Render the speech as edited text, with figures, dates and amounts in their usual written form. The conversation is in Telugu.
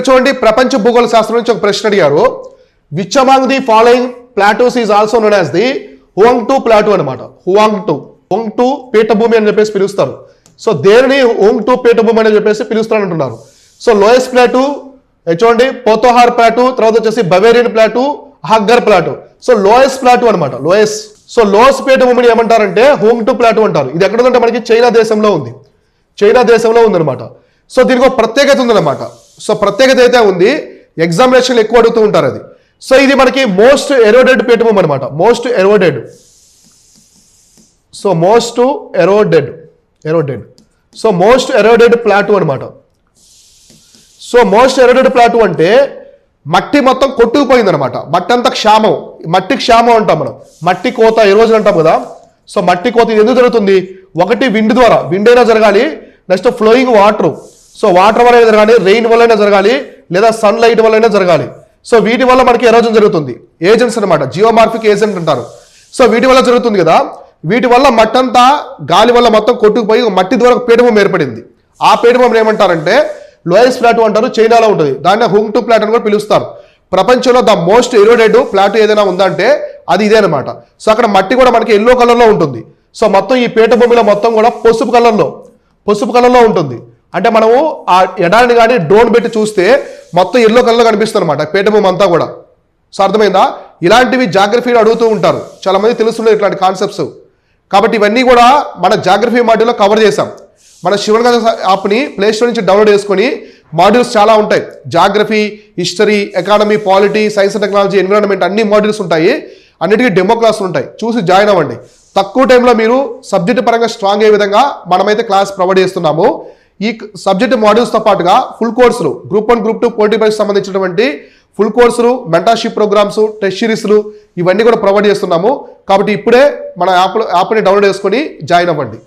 చూడండి, ప్రపంచ భూగోళ శాస్త్రం నుంచి ఒక ప్రశ్న అడిగారు. Which among the following ప్లాటూస్ is also known as the Huang to plateau అనమాట. హువాంగ్ టు పీఠభూమి అని చెప్పేసి పిలుస్తారు. సో దేనిని హువాంగ్ టు పీఠభూమి అని చెప్పేసి పిలుస్తారు అంటున్నారు. సో లోయెస్ట్ ప్లాటూ చూడండి, పోతోహార్ ప్లాటూ, తర్వాత వచ్చేసి Bavarian plateau, hugger plateau. So lowest plateau అనమాట, లోయెస్ట్. సో లోయెస్ట్ పీఠభూమిని ఏమంటారంటే హువాంగ్ టు ప్లాటూ అంటారు. ఇది ఎక్కడ ఉందంటే మనకి చైనా దేశంలో ఉంది, చైనా దేశంలో ఉందన్నమాట. సో దీనికి ఒక ప్రత్యేకత ఉందన్నమాట. సో ప్రత్యేకత అయితే ఉంది, ఎగ్జామినేషన్లు ఎక్కువ అడుగుతూ ఉంటారు అది. సో ఇది మనకి మోస్ట్ ఎరోడెడ్ పీఠభూమి అనమాట, most eroded. So most eroded. So most eroded plateau అనమాట. సో మోస్ట్ ఎరోడెడ్ ప్లాటూ అంటే మట్టి మొత్తం కొట్టుకుపోయింది అనమాట. మట్టి అంతా క్షామం, మట్టి క్షామం అంటాం మనం, మట్టి కోత ఈ రోజున అంటాం కదా. సో మట్టి కోత ఇది ఎందుకు జరుగుతుంది? ఒకటి విండ్ ద్వారా, విండ్ అయినా జరగాలి, next flowing water. So water వల్ల అయినా జరగాలి, రెయిన్ వల్ల అయినా జరగాలి, లేదా సన్ లైట్ వల్ల అయినా జరగాలి. సో వీటి వల్ల మనకి ఎరోజన్ జరుగుతుంది. ఏజెంట్స్ అనమాట, జియోమార్ఫిక్ ఏజెంట్ అంటారు. సో వీటి వల్ల జరుగుతుంది కదా. వీటి వల్ల మట్టంతా గాలి వల్ల మొత్తం కొట్టుకుపోయి మట్టి ద్వారా పీఠభూమి ఏర్పడింది. ఆ పీఠభూమిని ఏమంటారంటే లోయెస్ట్ ప్లాటూ అంటారు, చైనాలో ఉంటుంది. దాన్ని హువాంగ్ టు ప్లాటూ అని కూడా పిలుస్తారు. ప్రపంచంలో ద మోస్ట్ ఎరోడెడ్ ప్లాటూ ఏదైనా ఉందంటే అది ఇదే అనమాట. సో అక్కడ మట్టి కూడా మనకి ఎల్లో కలర్లో ఉంటుంది. సో మొత్తం ఈ పీఠభూమిలో మొత్తం కూడా పసుపు కలర్లో ఉంటుంది. అంటే మనము ఆ ఎడారిని కానీ డ్రోన్ పెట్టి చూస్తే మొత్తం ఎల్లో కలర్లో కనిపిస్తుంది అనమాట పీఠభూమి అంతా కూడా. సో అర్థమైందా? ఇలాంటివి జాగ్రఫీలో అడుగుతూ ఉంటారు, చాలా మంది తెలుస్తుండే ఇట్లాంటి కాన్సెప్ట్స్. కాబట్టి ఇవన్నీ కూడా మన జాగ్రఫీ మాడ్యూల్లో కవర్ చేసాం. మన శివన్ యాప్ని ప్లేస్టోర్ నుంచి డౌన్లోడ్ చేసుకొని మాడ్యూల్స్ చాలా ఉంటాయి. Geography, history, economy, polity, science and technology, environment అన్ని మాడ్యూల్స్ ఉంటాయి. అన్నిటికీ డెమో క్లాసులు ఉంటాయి, చూసి జాయిన్ అవ్వండి. తక్కువ టైంలో మీరు సబ్జెక్ట్ పరంగా స్ట్రాంగ్ అయ్యే విధంగా మనమైతే క్లాస్ ప్రొవైడ్ చేస్తున్నాము. ఈ సబ్జెక్ట్ మాడ్యూల్స్తో పాటుగా ఫుల్ కోర్సులు, గ్రూప్ 1, గ్రూప్ 2 పోటీ పరీక్ష సంబంధించినటువంటి ఫుల్ కోర్సులు, మెంటర్షిప్ ప్రోగ్రామ్స్, టెస్ట్ సిరీస్లు ఇవన్నీ కూడా ప్రొవైడ్ చేస్తున్నాము. కాబట్టి ఇప్పుడే మన యాప్ని డౌన్లోడ్ చేసుకొని జాయిన్ అవ్వండి.